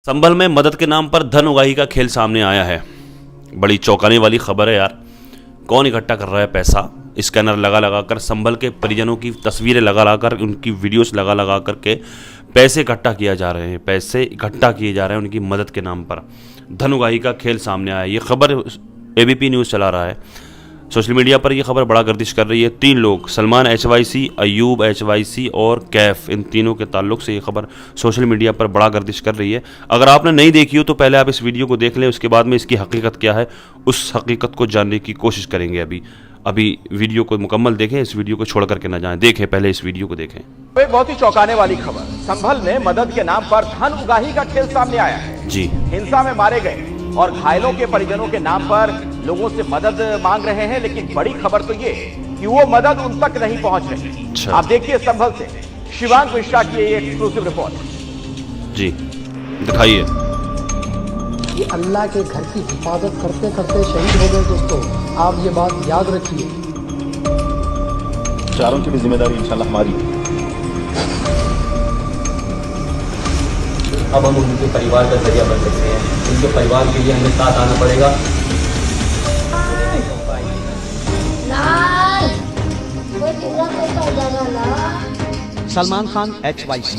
संभल में मदद के नाम पर धन उगाही का खेल सामने आया है। बड़ी चौंकाने वाली खबर है यार। कौन इकट्ठा कर रहा है पैसा? स्कैनर लगा लगा कर, संभल के परिजनों की तस्वीरें लगा लगा कर, उनकी वीडियोस लगा लगा करके पैसे इकट्ठा किया जा रहे हैं। पैसे इकट्ठा किए जा रहे हैं उनकी मदद के नाम पर। धन उगाही का खेल सामने आया। ये खबर एबीपी न्यूज़ चला रहा है। सोशल मीडिया पर यह खबर बड़ा गर्दिश कर रही है। 3 लोग, सलमान HYC, अयूब HYC और कैफ, इन तीनों के ताल्लुक से ये खबर सोशल मीडिया पर बड़ा गर्दिश कर रही है। अगर आपने नहीं देखी हो तो पहले आप इस वीडियो को देख लें, उसके बाद में इसकी हकीकत क्या है उस हकीकत को जानने की कोशिश करेंगे। अभी वीडियो को मुकम्मल देखें, इस वीडियो को छोड़ करके ना जाएं। देखें, पहले इस वीडियो को देखें। एक बहुत ही चौंकाने वाली खबर। संभल में मदद के नाम पर धन उगाही का खेल सामने आया है। जी, हिंसा में मारे गए और घायलों के परिजनों के नाम पर लोगों से मदद मांग रहे हैं, लेकिन बड़ी खबर तो ये कि वो मदद उन तक नहीं पहुंच रही। अच्छा। आप देखिए संभल से शिवांग मिश्रा की ये एक्सक्लूसिव रिपोर्ट। जी दिखाइए। ये अल्लाह के घर की हिफाजत करते करते शहीद हो गए दोस्तों, आप ये बात याद रखिए। चारों की भी जिम्मेदारी इंशाल्लाह हमारी। अब हम उनके परिवार का जरिया बन सकते हैं। उनके परिवार के लिए हमें साथ आना पड़ेगा। सलमान खान HYC,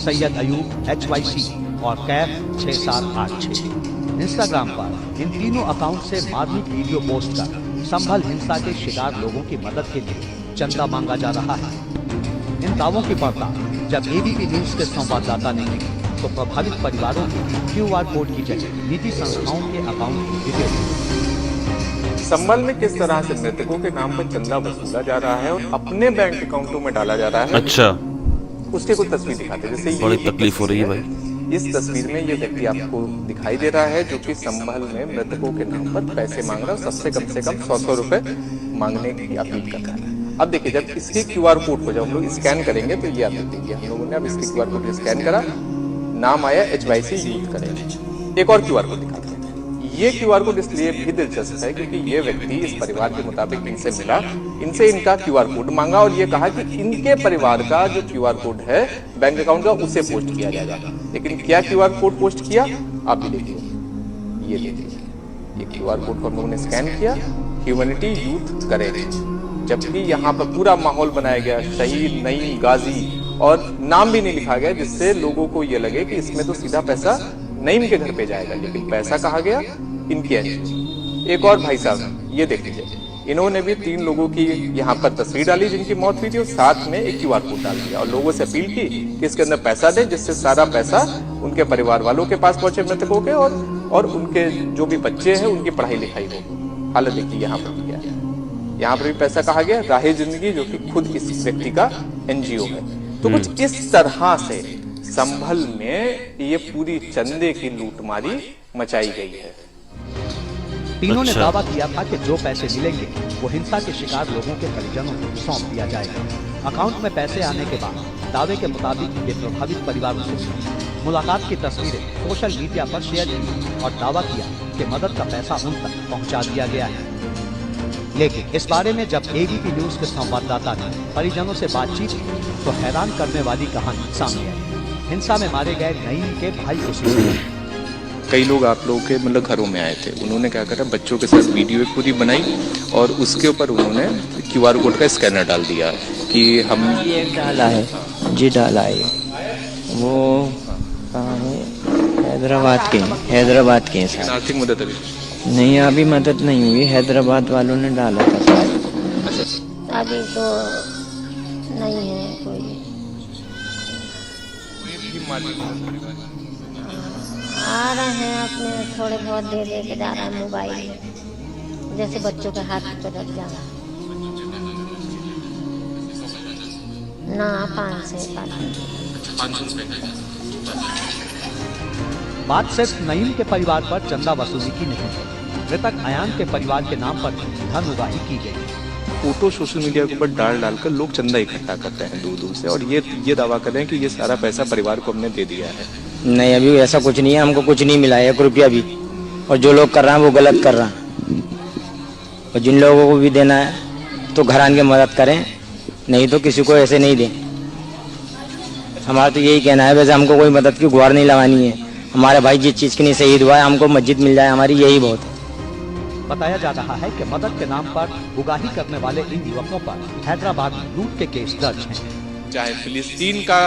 सैयद अयूब HYC और कैफ 6786 इंस्टाग्राम पर इन तीनों अकाउंट से मार्मिक वीडियो पोस्ट कर संभल हिंसा के शिकार लोगों की मदद के लिए चंदा मांगा जा रहा है। इन दावों की पड़ताल जब एबीपी न्यूज के संवाददाता ने की तो प्रभावित परिवारों की QR कोड की जगह निजी संस्थाओं के अकाउंट की डिटेल। संभल में किस तरह से मृतकों के नाम पर चंदा वसूला जा रहा है और अपने बैंक अकाउंटों में डाला जा रहा है। अच्छा, उसकी कुछ तस्वीर दिखाते हैं। जैसे बड़ी ये तकलीफ हो रही है भाई। इस तस्वीर में ये व्यक्ति आपको दिखाई दे रहा है जो कि संभल में मृतकों के नाम पर पैसे मांग रहा है। सबसे कम से कम 100 रुपए मांगने की अपील कर रहा है। अब देखिए, जब इसके QR कोड को जब हम लोग स्कैन करेंगे तो ये आप देखिए, हम लोगों ने अब इसके QR कोड स्कैन करा, नाम आया HYC यूथ करें। एक और QR कोड दिखाते हैं। ये QR कोड इसलिए भी दिलचस्प है क्योंकि ये व्यक्ति इस परिवार के मुताबिक इनसे मिला, इनसे इनका QR कोड मांगा और ये कहा कि इनके परिवार का जो QR कोड है बैंक अकाउंट का, उसे पोस्ट किया जाएगा। लेकिन क्या QR कोड पोस्ट किया आप भी देखिए। ये देखिए, ये QR कोड को हम लोगों ने स्कैन किया, ह्यूमैनिटी यूथ करें। जबकि यहाँ पर पूरा माहौल बनाया गया, शहीद, नईम, गाजी, और नाम भी नहीं लिखा गया, जिससे लोगों को ये लगे कि इसमें तो सीधा पैसा नईम के घर पे जाएगा। लेकिन पैसा कहाँ गया? इनकी NGO। एक और भाई साहब, ये देख लीजिए, इन्होंने भी 3 लोगों की यहाँ पर तस्वीर डाली जिनकी मौत हुई थी और साथ में एक QR कोड डाल दिया और लोगों से अपील की कि इसके अंदर पैसा दें, जिससे सारा पैसा उनके परिवार वालों के पास पहुंचे मृतकों के, और उनके जो भी बच्चे हैं उनकी पढ़ाई लिखाई हो। हालत देखिए यहाँ पर क्या है। यहाँ पर भी पैसा कहा गया, राहे जिंदगी, जो कि खुद इस व्यक्ति का NGO है। तो कुछ इस तरह से संभल में ये पूरी चंदे की लूटमारी मचाई गई है। तीनों ने दावा किया था कि जो पैसे मिलेंगे वो हिंसा के शिकार लोगों के परिजनों को सौंप दिया जाएगा। अकाउंट में पैसे आने के बाद दावे के मुताबिक ये प्रभावित परिवारों से मुलाकात की तस्वीरें सोशल मीडिया पर शेयर की और दावा किया कि मदद का पैसा उन तक पहुंचा दिया गया है। लेकिन इस बारे में जब एबीपी न्यूज के संवाददाता ने परिजनों से बातचीत की तो हैरान करने वाली कहानी सामने आई। हिंसा में मारे गए नईम के भाई को कई लोग आप लोगों के मतलब घरों में आए थे, उन्होंने क्या करा, बच्चों के साथ वीडियो पूरी बनाई और उसके ऊपर उन्होंने QR कोड का स्कैनर डाल दिया कि हम ये डाला है जी, डाला है वो कहाँ है? हैदराबाद के साथ। आर्थिक मदद अभी नहीं, अभी मदद नहीं हुई, हैदराबाद वालों ने डाला था शायद। अभी तो नहीं है कोई। आ रहे हैं अपने थोड़े बहुत दे दे के जा रहा है मोबाइल में, जैसे बच्चों के हाथ पे रख जाना ना। 500 बात सिर्फ नईम के परिवार पर चंदा वसूली की नहीं है, मृतक अयान के परिवार के नाम पर धन उगाही की गई। फोटो सोशल मीडिया के ऊपर डालकर लोग चंदा इकट्ठा करते हैं दूर दूर से, और ये दावा कर रहे हैं कि ये सारा पैसा परिवार को हमने दे दिया है। नहीं, अभी ऐसा कुछ नहीं है, हमको कुछ नहीं मिला है, 1 रुपया भी। और जो लोग कर रहे हैं वो गलत कर रहे हैं, और जिन लोगों को भी देना है तो घर आन के मदद करें, नहीं तो किसी को ऐसे नहीं दें। हमारा तो यही कहना है। वैसे हमको कोई मदद की गुहार नहीं लगानी है, हमारे भाई जिस चीज़ के लिए शहीद हुआ है, हमको मस्जिद मिल जाए हमारी, यही बहुत है। बताया जा रहा है कि मदद के नाम पर उगाही करने वाले इन युवकों पर हैदराबाद में लूट के केस दर्ज हैं। चाहे फिलिस्तीन का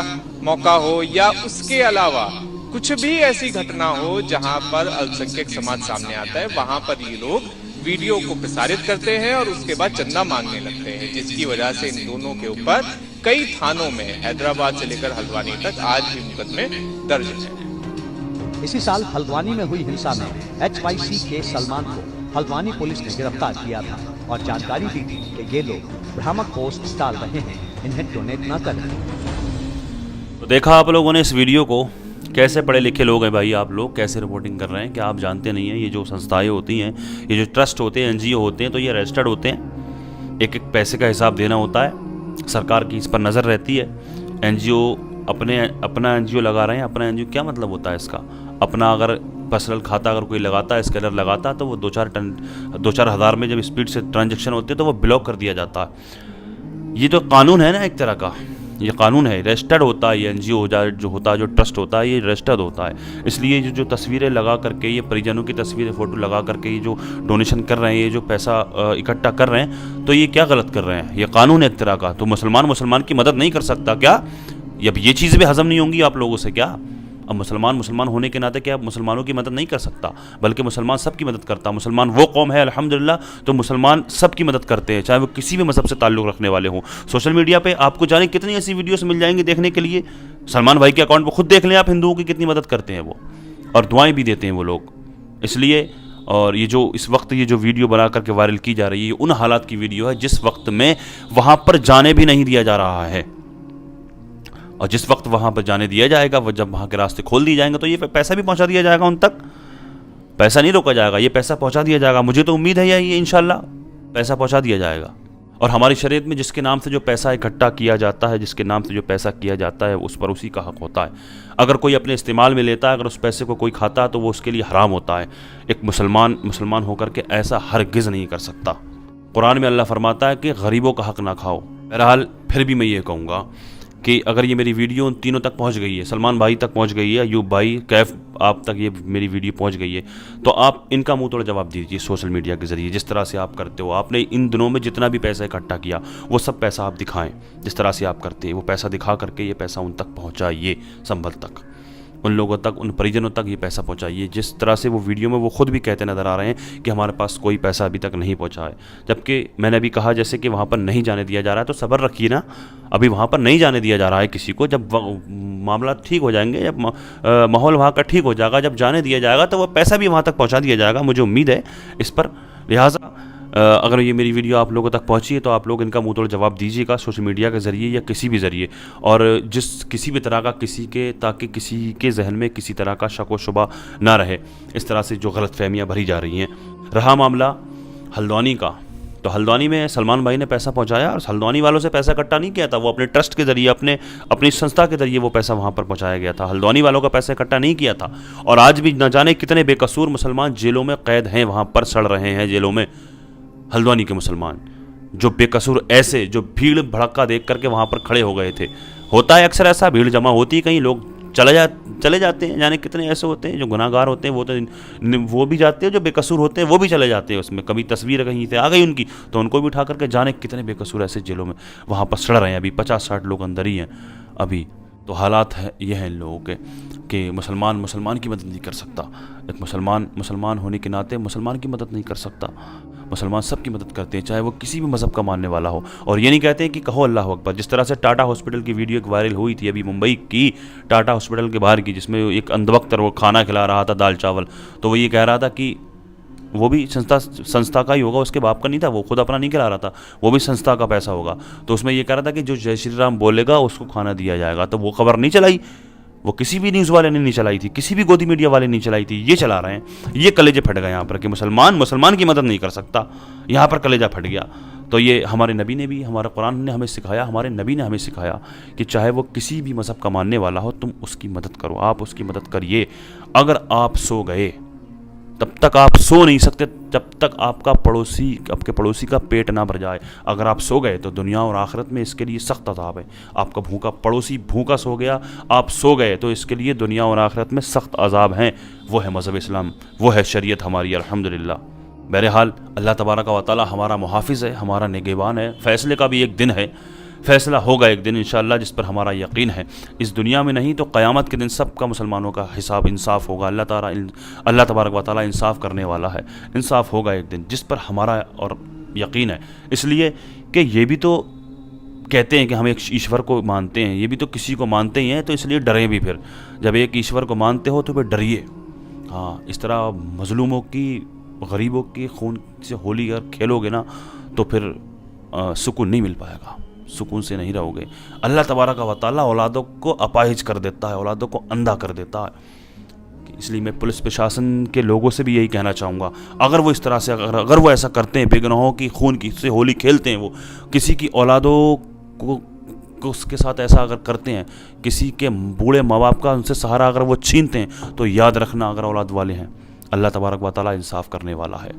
मौका हो या उसके अलावा कुछ भी ऐसी घटना हो जहां पर अल्पसंख्यक समाज सामने आता है, वहां पर ये लोग वीडियो को प्रसारित करते हैं और उसके बाद चंदा मांगने लगते हैं, जिसकी वजह से इन दोनों के ऊपर कई थानों में हैदराबाद से लेकर हल्द्वानी तक आज भी मुकदमे दर्ज हैं। इसी साल हल्द्वानी में हुई हिंसा में HYC के सलमान को हल्द्वानी पुलिस ने गिरफ्तार किया था और जानकारी दी थी कि ये लोग भ्रामक पोस्ट डाल रहे हैं, इन्हें डोनेट न करें। तो देखा आप लोगों ने इस वीडियो को, कैसे पढ़े लिखे लोग हैं भाई आप लोग, कैसे रिपोर्टिंग कर रहे हैं कि आप जानते नहीं हैं। ये जो संस्थाएं होती हैं, ये जो ट्रस्ट होते हैं, NGO होते हैं, तो ये रजिस्टर्ड होते हैं। एक एक पैसे का हिसाब देना होता है, सरकार की इस पर नज़र रहती है। NGO अपना NGO लगा रहे हैं, अपना NGO क्या मतलब होता है इसका? अपना अगर पर्सनल खाता अगर कोई लगाता है, स्कैनर लगाता है, तो वो 2-4 हज़ार में जब स्पीड से ट्रांजैक्शन होती है तो वो ब्लॉक कर दिया जाता है। ये तो कानून है ना, एक तरह का ये कानून है, रजिस्टर्ड होता है। ये NGO जो होता है, जो ट्रस्ट होता है, ये रजिस्टर्ड होता है। इसलिए जो तस्वीरें लगा करके, ये परिजनों की तस्वीरें फ़ोटो लगा करके ये जो डोनेशन कर रहे हैं, ये जो पैसा इकट्ठा कर रहे हैं, तो ये क्या गलत कर रहे हैं? ये कानून है एक तरह का। तो मुसलमान की मदद नहीं कर सकता क्या? अब ये चीज़ भी हजम नहीं होंगी आप लोगों से क्या? अब मुसलमान होने के नाते क्या मुसलमानों की मदद नहीं कर सकता? बल्कि मुसलमान सबकी मदद करता। मुसलमान वो कौम है अल्हम्दुलिल्लाह, तो मुसलमान सबकी मदद करते हैं, चाहे वो किसी भी मज़हब से ताल्लुक़ रखने वाले हों। सोशल मीडिया पे आपको जाने कितनी ऐसी वीडियोस मिल जाएंगी देखने के लिए। सलमान भाई के अकाउंट पर खुद देख लें आप, हिंदुओं की कितनी मदद करते हैं वो, और दुआएँ भी देते हैं वो लोग। इसलिए और ये जो इस वक्त ये जो वीडियो बना करके वायरल की जा रही है, उन हालात की वीडियो है जिस वक्त में वहाँ पर जाने भी नहीं दिया जा रहा है। और जिस वक्त वहाँ पर जाने दिया जाएगा, वो जब वहाँ के रास्ते खोल दिए जाएंगे, तो ये पैसा भी पहुँचा दिया जाएगा उन तक। पैसा नहीं रोका जाएगा, ये पैसा पहुँचा दिया जाएगा। मुझे तो उम्मीद है ये इंशाल्लाह पैसा पहुँचा दिया जाएगा। और हमारी शरीयत में जिसके नाम से जो पैसा इकट्ठा किया जाता है, जिसके नाम से जो पैसा किया जाता है, उस पर उसी का हक होता है। अगर कोई अपने इस्तेमाल में लेता है, अगर उस पैसे को कोई खाता है, तो वो उसके लिए हराम होता है। एक मुसलमान होकर के ऐसा हरगिज़ नहीं कर सकता। कुरान में अल्लाह फरमाता है कि गरीबों का हक ना खाओ। बहरहाल फिर भी मैं ये कहूँगा कि अगर ये मेरी वीडियो उन तीनों तक पहुंच गई है, सलमान भाई तक पहुंच गई है, अयूब भाई, कैफ, आप तक ये मेरी वीडियो पहुंच गई है, तो आप इनका मुंह तोड़ जवाब दीजिए सोशल मीडिया के ज़रिए। जिस तरह से आप करते हो, आपने इन दिनों में जितना भी पैसा इकट्ठा किया, वो सब पैसा आप दिखाएं। जिस तरह से आप करते हैं, वो पैसा दिखा करके ये पैसा उन तक पहुँचाइए, संभल तक, उन लोगों तक, उन परिजनों तक ये पैसा पहुंचाइए। जिस तरह से वो वीडियो में वो खुद भी कहते नज़र आ रहे हैं कि हमारे पास कोई पैसा अभी तक नहीं पहुंचा है, जबकि मैंने अभी कहा जैसे कि वहाँ पर नहीं जाने दिया जा रहा है, तो सब्र रखिए ना। अभी वहाँ पर नहीं जाने दिया जा रहा है किसी को। जब मामला ठीक हो जाएंगे, जब माहौल वहाँ का ठीक हो जाएगा, जब जाने दिया जाएगा, तो वह पैसा भी वहाँ तक पहुँचा दिया जाएगा, मुझे उम्मीद है इस पर। लिहाजा अगर ये मेरी वीडियो आप लोगों तक पहुंची है, तो आप लोग इनका मुंह तोड़ जवाब दीजिएगा सोशल मीडिया के ज़रिए या किसी भी ज़रिए। और किसी भी तरह का ताकि किसी के जहन में किसी तरह का शक व शुबा ना रहे, इस तरह से जो गलतफहमियां भरी जा रही हैं। रहा मामला हल्द्वानी का, तो हल्द्वानी में सलमान भाई ने पैसा पहुंचाया, और हल्द्वानी वालों से पैसा इकट्ठा नहीं किया था, वो अपने ट्रस्ट के ज़रिए, अपनी संस्था के ज़रिए वो पैसा वहाँ पर पहुँचाया गया था। हल्द्वानी वालों का पैसा इकट्ठा नहीं किया था। और आज भी न जाने कितने बेकसूर मुसलमान जेलों में कैद हैं, वहाँ पर सड़ रहे हैं जेलों में। हल्द्वानी के मुसलमान जो बेकसूर, ऐसे जो भीड़ भड़का देख करके वहाँ पर खड़े हो गए थे। होता है अक्सर ऐसा, भीड़ जमा होती है, कहीं लोग चले जाते हैं। जाने कितने ऐसे होते हैं जो गुनाहगार होते हैं, वो भी जाते हैं, जो बेकसूर होते हैं वो भी चले जाते हैं उसमें। कभी तस्वीर कहीं से आ गई उनकी, तो उनको भी उठा करके, जाने कितने बेकसूर ऐसे जेलों में वहाँ पर सड़ रहे हैं। अभी 50-60 लोग अंदर ही हैं अभी। तो हालात है ये हैं इन लोगों के कि मुसलमान की मदद नहीं कर सकता। एक मुसलमान होने के नाते मुसलमान की मदद नहीं कर सकता। मुसलमान सबकी मदद करते हैं, चाहे वो किसी भी मज़हब का मानने वाला हो। और ये नहीं कहते हैं कि कहो अल्लाह अकबर। जिस तरह से टाटा हॉस्पिटल की वीडियो एक वायरल हुई थी अभी मुंबई की, टाटा हॉस्पिटल के बाहर की, जिसमें एक अंधभक्त वो खाना खिला रहा था, दाल चावल, तो वो ये कह रहा था कि वो भी संस्था का ही होगा, उसके बाप का नहीं था, वो खुद अपना नहीं खिला रहा था, वो भी संस्था का पैसा होगा। तो उसमें ये कह रहा था कि जो जय श्री राम बोलेगा उसको खाना दिया जाएगा। तो वो खबर नहीं चलाई, वो किसी भी न्यूज़ वाले ने नहीं चलाई थी, किसी भी गोदी मीडिया वाले नहीं चलाई थी। ये चला रहे हैं। ये कलेजे फट गए यहाँ पर कि मुसलमान की मदद नहीं कर सकता। यहाँ पर कलेजा फट गया। तो ये हमारे नबी ने भी, हमारा कुरान ने हमें सिखाया, हमारे नबी ने हमें सिखाया कि चाहे वो किसी भी मज़हब का मानने वाला हो, तुम उसकी मदद करो, आप उसकी मदद करिए। अगर आप सो गए तब तक आप सो नहीं सकते जब तक आपके पड़ोसी का पेट ना भर जाए। अगर आप सो गए तो दुनिया और आखिरत में इसके लिए सख्त अज़ाब है। आपका भूखा पड़ोसी भूखा सो गया, आप सो गए तो इसके लिए दुनिया और आखिरत में सख्त अज़ाब हैं। वो है मज़हब इस्लाम, वो है शरीयत हमारी, अल्हम्दुलिल्लाह। बहरहाल अल्लाह तबारक व तआला हमारा मुहाफ़िज़ है, हमारा निगहबान है। फ़ैसले का भी एक दिन है, फ़ैसला होगा एक दिन इंशाअल्लाह, जिस पर हमारा यकीन है। इस दुनिया में नहीं तो क़यामत के दिन सबका मुसलमानों का हिसाब इंसाफ होगा। अल्लाह तबारक व तआला इंसाफ करने वाला है, इंसाफ होगा एक दिन, जिस पर हमारा और यकीन है। इसलिए कि ये भी तो कहते हैं कि हम एक ईश्वर को मानते हैं, ये भी तो किसी को मानते ही हैं, तो इसलिए डरें भी। फिर जब एक ईश्वर को मानते हो तो फिर डरिए। हाँ, इस तरह मज़लूमों की, गरीबों की खून से होली अगर खेलोगे ना तो फिर सुकून नहीं मिल पाएगा, सुकून से नहीं रहोगे। अल्लाह तबारक व तआला औलादों को अपाहिज कर देता है, औलादों को अंधा कर देता है। इसलिए मैं पुलिस प्रशासन के लोगों से भी यही कहना चाहूँगा, अगर वो इस तरह से अगर वो ऐसा करते हैं, बेगुनाहों की खून की से होली खेलते हैं, वो किसी की औलादों को उसके साथ ऐसा अगर करते हैं, किसी के बूढ़े माँ बाप का उनसे सहारा अगर वो छीनते हैं, तो याद रखना अगर औलाद वाले हैं, अल्लाह तबारक व तआला इंसाफ करने वाला है,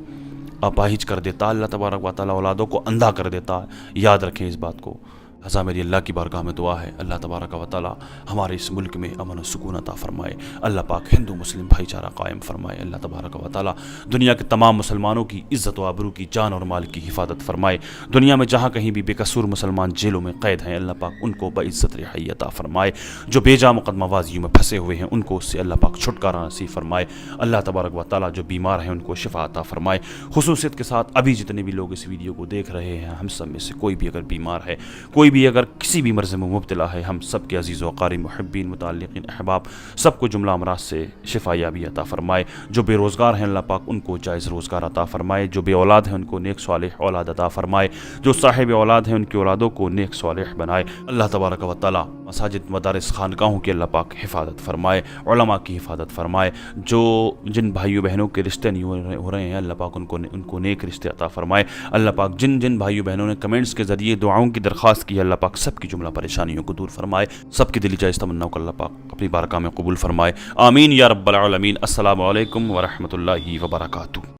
अपाहिज कर देता है। अल्लाह तबारक व तआला औलादों को अंधा कर देता है। याद रखें इस बात को। हज़ा मेरी अल्लाह की बारगाह में दुआ है, अल्लाह तबारक व तआला हमारे इस मुल्क में अमन और सुकून अता फ़रमाए। अल्लाह पाक हिंदू मुस्लिम भाईचारा कायम फ़रमाए। अल्लाह तबारक व तआला दुनिया के तमाम मुसलमानों की इज़्ज़त व आबरू की, जान और माल की हिफाजत फ़रमाए। दुनिया में जहाँ कहीं भी बेकसूर मुसलमान जेलों में क़ैद हैं, अल्लाह पाक उनको बइज़्ज़त रिहाई अता फ़रमाए। जो बेजा मुक़दमाबाज़ियों में फंसे हुए हैं, उनको उससे अल्लाह पाक छुटकारा नसीब फ़रमाए। अल्लाह तबारक व तआला जो बीमार हैं उनको शिफ़ा अता फ़रमाए। खुसूसियत के साथ अभी जितने भी लोग इस वीडियो को देख रहे हैं, हम सब में से कोई भी अगर बीमार है, कोई भी अगर किसी भी मर्ज़ में मुब्तला है, हम सब के अज़ीज़ व क़ारी मुहिब्बीन मुतअल्लिक़ीन अहबाब सबको जुमला अमराज से शिफा याबी अता फ़रमाए। जो बेरोज़गार हैं, अल्लाह पाक उनको जायज़ रोज़गार अता फ़रमाए। जो बे औलाद हैं उनको नेक सालिह औलाद अता फ़रमाए। जो साहिब औलाद हैं उनकी औलादों को नेक सालिह बनाए। अल्लाह तबारक व तआला मसाजिद मदारिस खानकाहों की अल्लाह पाक हिफाजत फ़रमाए, उलमा की हिफाजत फ़रमाए। जो जिन भाइयों बहनों के रिश्ते नहीं हो रहे हैं, अल्लाह पाक उनको नेक रिश्ते अता फ़रमाए। अल्लाह पाक जिन जिन भाइयों बहनों ने कमेंट्स के ज़रिए दुआओं की दरख्वास्त की, अल्लाह पाक सबकी जुमला परेशानियों को दूर फरमाए, सबकी दिली जायज़ तमन्नाओं को अल्लाह पाक अपनी बारगाह में कबूल फरमाए। आमीन या रब्बल आलमीन। अस्सलामु अलैकुम व रहमतुल्लाहि व बरकातुहू।